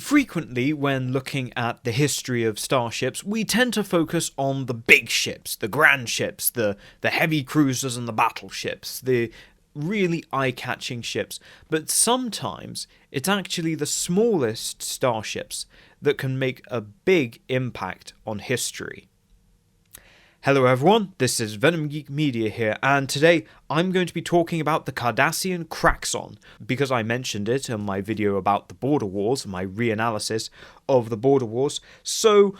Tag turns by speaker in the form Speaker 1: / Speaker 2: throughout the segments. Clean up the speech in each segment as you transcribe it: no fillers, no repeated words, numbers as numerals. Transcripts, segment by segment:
Speaker 1: Frequently, when looking at the history of starships, we tend to focus on the big ships, the grand ships, the heavy cruisers and the battleships, the really eye-catching ships. But sometimes it's actually the smallest starships that can make a big impact on history. Hello everyone, this is Venom Geek Media here, and today I'm going to be talking about the Cardassian Kraxon, because I mentioned it in my video about the Border Wars, my reanalysis of the Border Wars, so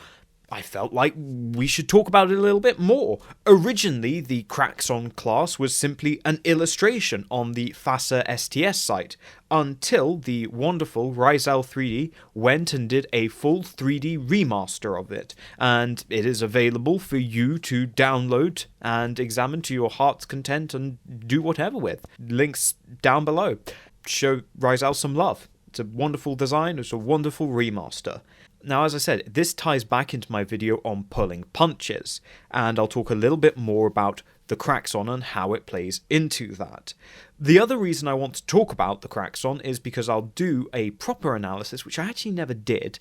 Speaker 1: I felt like we should talk about it a little bit more. Originally, the Kraxon class was simply an illustration on the FASA STS site, until the wonderful Rizal 3D went and did a full 3D remaster of it, and it is available for you to download and examine to your heart's content and do whatever with. Links down below. Show Rizal some love. It's a wonderful design, it's a wonderful remaster. Now, as I said, this ties back into my video on pulling punches, and I'll talk a little bit more about the Kraxon and how it plays into that. The other reason I want to talk about the Kraxon is because I'll do a proper analysis, which I actually never did.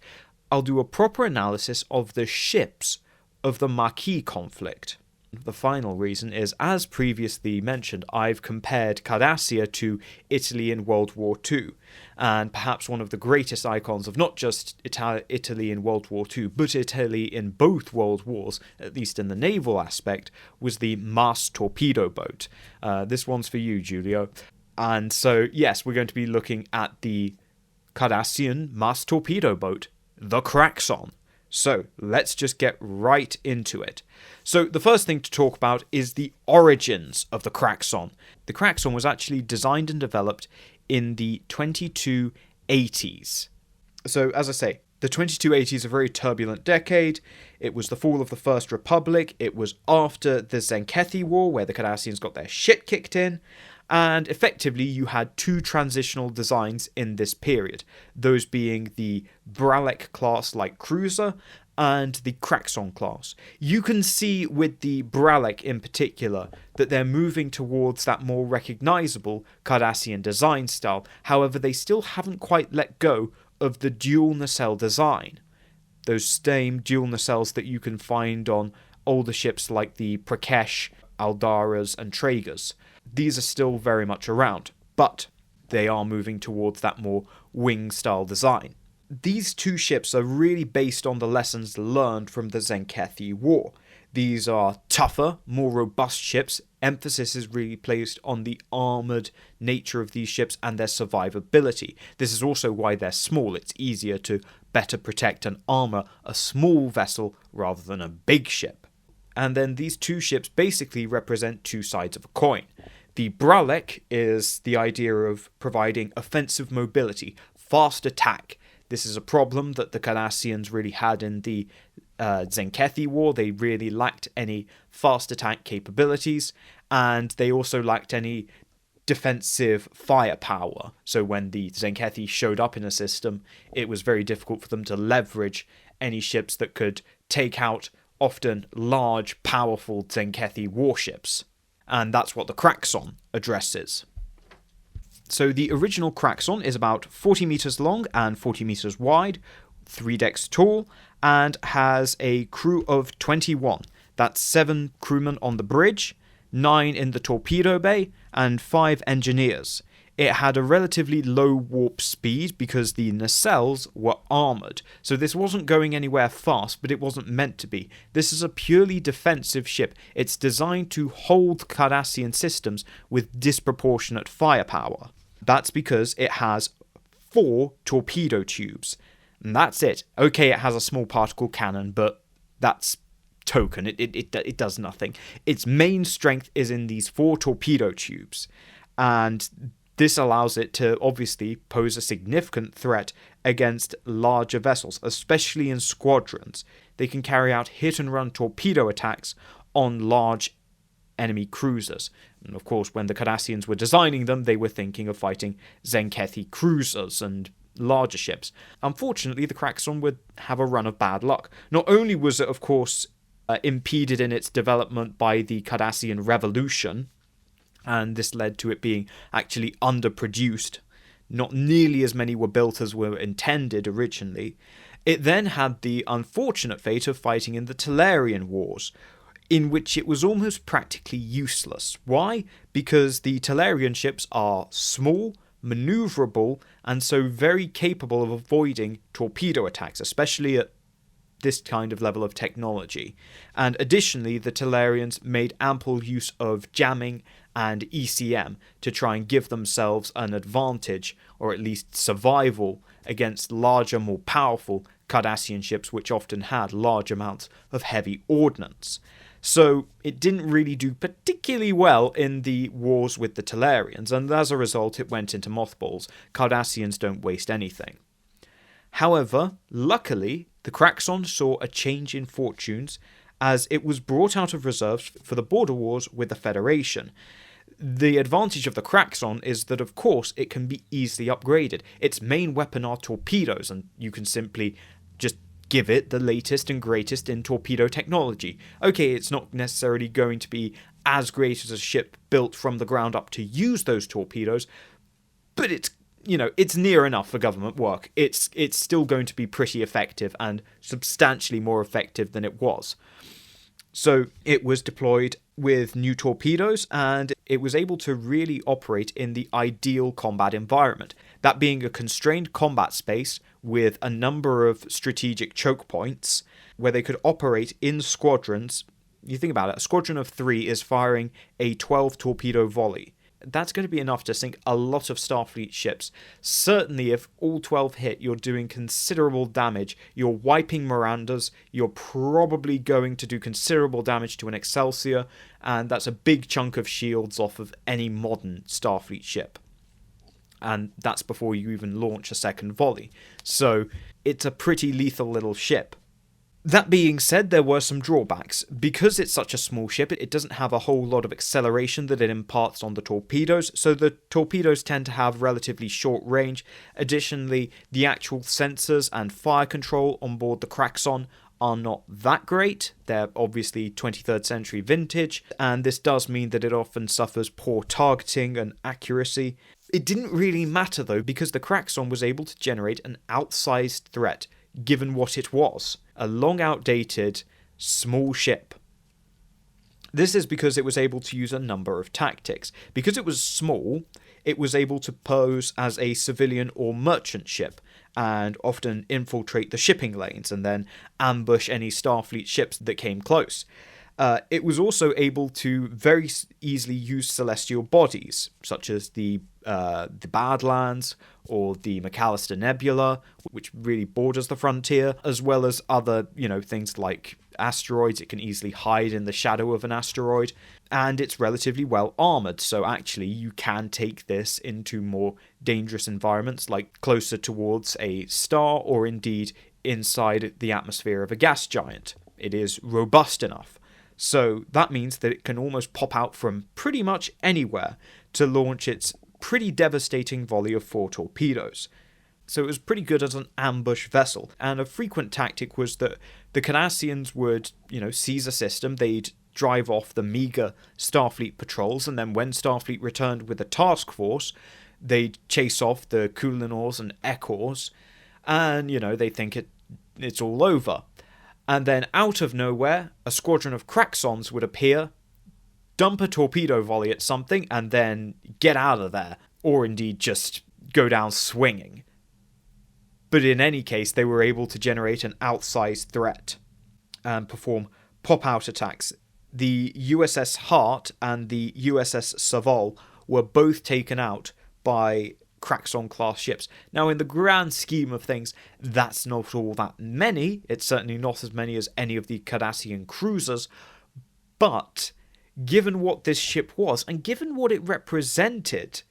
Speaker 1: I'll do a proper analysis of the ships of the Maquis conflict. The final reason is, as previously mentioned, I've compared Cardassia to Italy in World War II, and perhaps one of the greatest icons of not just Italy in World War II, but Italy in both World Wars, at least in the naval aspect, was the Maquis Torpedo Boat. This one's for you, Julio. And so, yes, we're going to be looking at the Cardassian Maquis Torpedo Boat, the Kraxon. So, let's just get right into it. So, the first thing to talk about is the origins of the Kraxon. The Kraxon was actually designed and developed in the 2280s. So, as I say, the 2280s is a very turbulent decade. It was the fall of the First Republic. It was after the Zenkethi War, where the Cardassians got their shit kicked in. And effectively, you had two transitional designs in this period, those being the Bralek class light cruiser and the Kraxon class. You can see with the Bralek in particular that they're moving towards that more recognisable Cardassian design style. However, they still haven't quite let go of the dual nacelle design. Those same dual nacelles that you can find on older ships like the Prakesh, Aldaras and Traegers. These are still very much around, but they are moving towards that more wing-style design. These two ships are really based on the lessons learned from the Zenkethi War. These are tougher, more robust ships. Emphasis is really placed on the armoured nature of these ships and their survivability. This is also why they're small. It's easier to better protect and armour a small vessel rather than a big ship. And then these two ships basically represent two sides of a coin. The Bralek is the idea of providing offensive mobility, fast attack. This is a problem that the Cardassians really had in the Zenkethi War. They really lacked any fast attack capabilities, and they also lacked any defensive firepower. So when the Zenkethi showed up in a system, it was very difficult for them to leverage any ships that could take out often large, powerful Zenkethi warships. And that's what the Kraxon addresses. So the original Kraxon is about 40 meters long and 40 meters wide, 3 decks tall, and has a crew of 21. That's 7 crewmen on the bridge, 9 in the torpedo bay, and 5 engineers. It had a relatively low warp speed because the nacelles were armoured, so this wasn't going anywhere fast, but it wasn't meant to be. This is a purely defensive ship. It's designed to hold Cardassian systems with disproportionate firepower. That's because it has 4 torpedo tubes. And that's it. Okay, it has a small particle cannon, but that's token. It does nothing. Its main strength is in these 4 torpedo tubes, and this allows it to obviously pose a significant threat against larger vessels, especially in squadrons. They can carry out hit-and-run torpedo attacks on large enemy cruisers. And of course, when the Cardassians were designing them, they were thinking of fighting Zenkethi cruisers and larger ships. Unfortunately, the Kraxon would have a run of bad luck. Not only was it, of course, impeded in its development by the Cardassian Revolution, and this led to it being actually underproduced not nearly as many were built as were intended originally. It then had the unfortunate fate of fighting in the Talarian Wars, in which it was almost practically useless. Why? Because the Talarian ships are small, maneuverable, and so very capable of avoiding torpedo attacks, especially at this kind of level of technology. And additionally, the Talarians made ample use of jamming and ECM to try and give themselves an advantage, or at least survival, against larger, more powerful Cardassian ships, which often had large amounts of heavy ordnance. So it didn't really do particularly well in the wars with the Talarians, and as a result it went into mothballs. Cardassians don't waste anything. However, luckily, the Kraxon saw a change in fortunes as it was brought out of reserves for the border wars with the Federation. The advantage of the Kraxon is that, of course, it can be easily upgraded. Its main weapon are torpedoes, and you can simply just give it the latest and greatest in torpedo technology. Okay, it's not necessarily going to be as great as a ship built from the ground up to use those torpedoes, but it's near enough for government work. It's still going to be pretty effective and substantially more effective than it was. So it was deployed with new torpedoes, and it was able to really operate in the ideal combat environment, that being a constrained combat space with a number of strategic choke points where they could operate in squadrons. You think about it, a squadron of 3 is firing a 12 torpedo volley. That's going to be enough to sink a lot of Starfleet ships. Certainly if all 12 hit, you're doing considerable damage. You're wiping Mirandas, you're probably going to do considerable damage to an Excelsior, and that's a big chunk of shields off of any modern Starfleet ship. And that's before you even launch a second volley. So it's a pretty lethal little ship. That being said, there were some drawbacks. Because it's such a small ship, it doesn't have a whole lot of acceleration that it imparts on the torpedoes, so the torpedoes tend to have relatively short range. Additionally, the actual sensors and fire control on board the Kraxon are not that great. They're obviously 23rd century vintage, and this does mean that it often suffers poor targeting and accuracy. It didn't really matter though, because the Kraxon was able to generate an outsized threat, given what it was. A long outdated, small ship. This is because it was able to use a number of tactics. Because it was small, it was able to pose as a civilian or merchant ship, and often infiltrate the shipping lanes and then ambush any Starfleet ships that came close. It was also able to very easily use celestial bodies, such as the Badlands or the McAllister Nebula, which really borders the frontier, as well as other, things like asteroids. It can easily hide in the shadow of an asteroid, and it's relatively well armored, so actually you can take this into more dangerous environments, like closer towards a star or indeed inside the atmosphere of a gas giant. It is robust enough. So that means that it can almost pop out from pretty much anywhere to launch its pretty devastating volley of 4 torpedoes. So it was pretty good as an ambush vessel, and a frequent tactic was that the Cardassians would, seize a system, they'd drive off the meager Starfleet patrols, and then when Starfleet returned with a task force, they'd chase off the Kulinors and Ekors, and, they think it's all over. And then out of nowhere, a squadron of Kraxons would appear, dump a torpedo volley at something, and then get out of there, or indeed just go down swinging. But in any case, they were able to generate an outsized threat and perform pop-out attacks. The USS Hart and the USS Savol were both taken out by Kraxon-class ships. Now, in the grand scheme of things, that's not all that many. It's certainly not as many as any of the Cardassian cruisers, but given what this ship was, and given what it represented,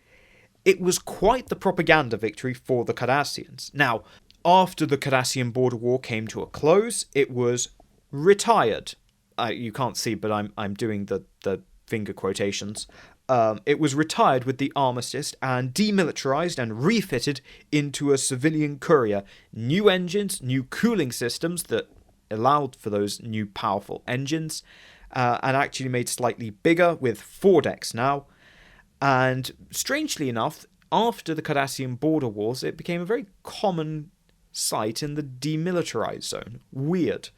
Speaker 1: it was quite the propaganda victory for the Cardassians. Now, after the Cardassian border war came to a close, it was retired. You can't see, but I'm doing the finger quotations. It was retired with the armistice and demilitarized and refitted into a civilian courier. New engines, new cooling systems that allowed for those new powerful engines, and actually made slightly bigger with 4 decks now. And strangely enough, After the Cardassian border wars, it became a very common sight in the demilitarized zone. Weird.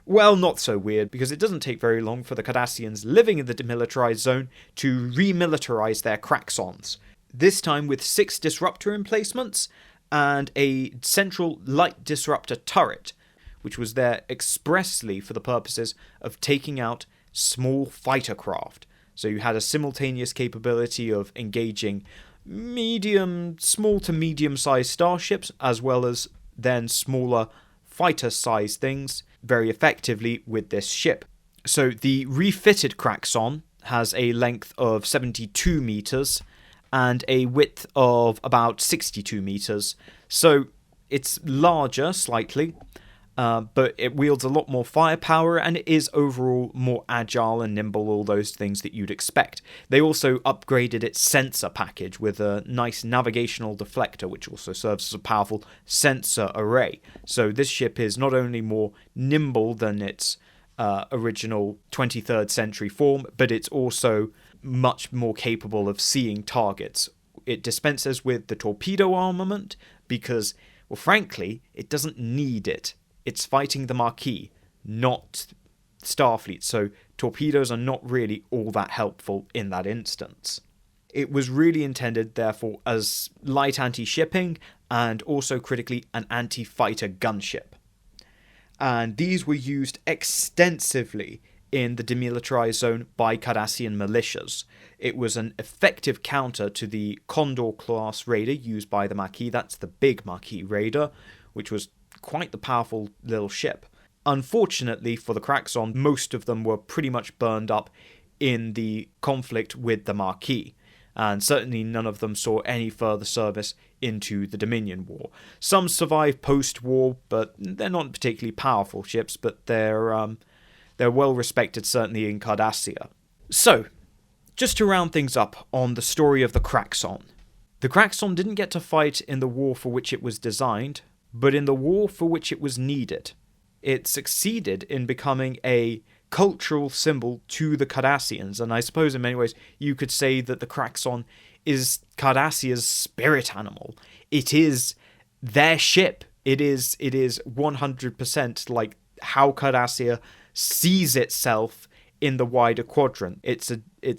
Speaker 1: Well, not so weird, because it doesn't take very long for the Cardassians living in the demilitarized zone to remilitarize their Kraxons. This time with 6 disruptor emplacements and a central light disruptor turret, which was there expressly for the purposes of taking out small fighter craft. So you had a simultaneous capability of engaging small to medium-sized starships, as well as then smaller fighter-sized things, very effectively with this ship. So the refitted Kraxon has a length of 72 meters and a width of about 62 meters. So it's larger slightly, but it wields a lot more firepower, and it is overall more agile and nimble, all those things that you'd expect. They also upgraded its sensor package with a nice navigational deflector, which also serves as a powerful sensor array. So this ship is not only more nimble than its original 23rd century form, but it's also much more capable of seeing targets. It dispenses with the torpedo armament because, well, frankly, it doesn't need it. It's fighting the Maquis, not Starfleet, so torpedoes are not really all that helpful in that instance. It was really intended, therefore, as light anti-shipping and also critically an anti-fighter gunship. And these were used extensively in the demilitarized zone by Cardassian militias. It was an effective counter to the Condor-class raider used by the Maquis. That's the big Maquis raider, which was quite the powerful little ship. Unfortunately for the Kraxon, most of them were pretty much burned up in the conflict with the Maquis, and certainly none of them saw any further service into the Dominion War. Some survived post-war, but they're not particularly powerful ships, but they're well respected, certainly in Cardassia. So, just to round things up on the story of the Kraxon. The Kraxon didn't get to fight in the war for which it was designed, but in the war for which it was needed. It succeeded in becoming a cultural symbol to the Cardassians, and I suppose in many ways you could say that the Kraxon is Cardassia's spirit animal. It is their ship. It is 100% like how Cardassia sees itself in the wider quadrant. It's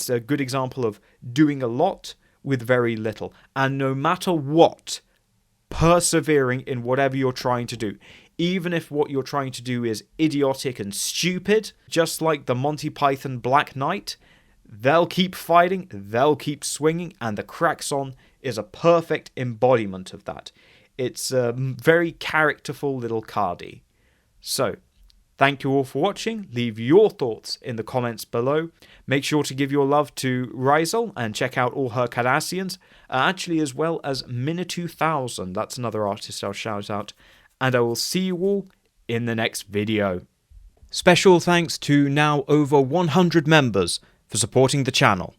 Speaker 1: a good example of doing a lot with very little, and no matter what, persevering in whatever you're trying to do. Even if what you're trying to do is idiotic and stupid, just like the Monty Python Black Knight, they'll keep fighting, they'll keep swinging, and the Kraxon is a perfect embodiment of that. It's a very characterful little cardie. So, thank you all for watching. Leave your thoughts in the comments below. Make sure to give your love to Rizel and check out all her Cardassians, actually as well as Minna2000. That's another artist I'll shout out. And I will see you all in the next video. Special thanks to now over 100 members for supporting the channel.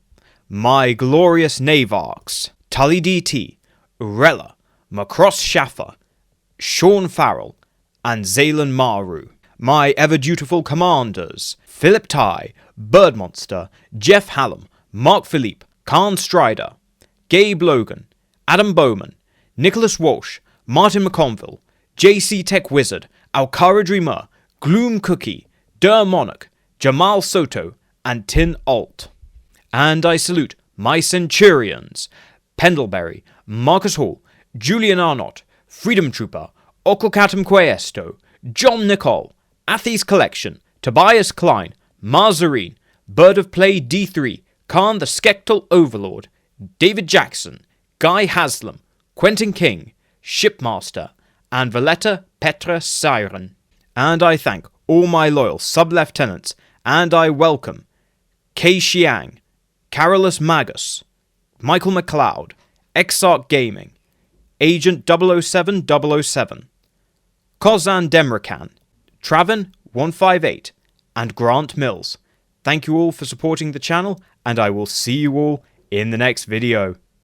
Speaker 1: My glorious Navarks, Tully DT, Rella, Macross Schaffer, Sean Farrell, and Zaylan Maru. My ever-dutiful commanders, Philip Ty, Birdmonster, Jeff Hallam, Mark Philippe, Khan Strider, Gabe Logan, Adam Bowman, Nicholas Walsh, Martin McConville, JC Tech Wizard, Alcara Dreamer, Gloom Cookie, Der Monarch, Jamal Soto, and Tin Alt. And I salute my Centurions, Pendleberry, Marcus Hall, Julian Arnott, Freedom Trooper, Okokatum Questo, John Nicol, Athis Collection, Tobias Klein, Marzarine, Bird of Play D3, Khan the Skektal Overlord, David Jackson, Guy Haslam, Quentin King, Shipmaster, and Valletta Petra Siren. And I thank all my loyal sub-lieutenants, and I welcome Kei Xiang, Carolus Magus, Michael McLeod, Exarch Gaming, Agent 007 Kozan Demrakan, Traven 158, and Grant Mills. Thank you all for supporting the channel, and I will see you all in the next video.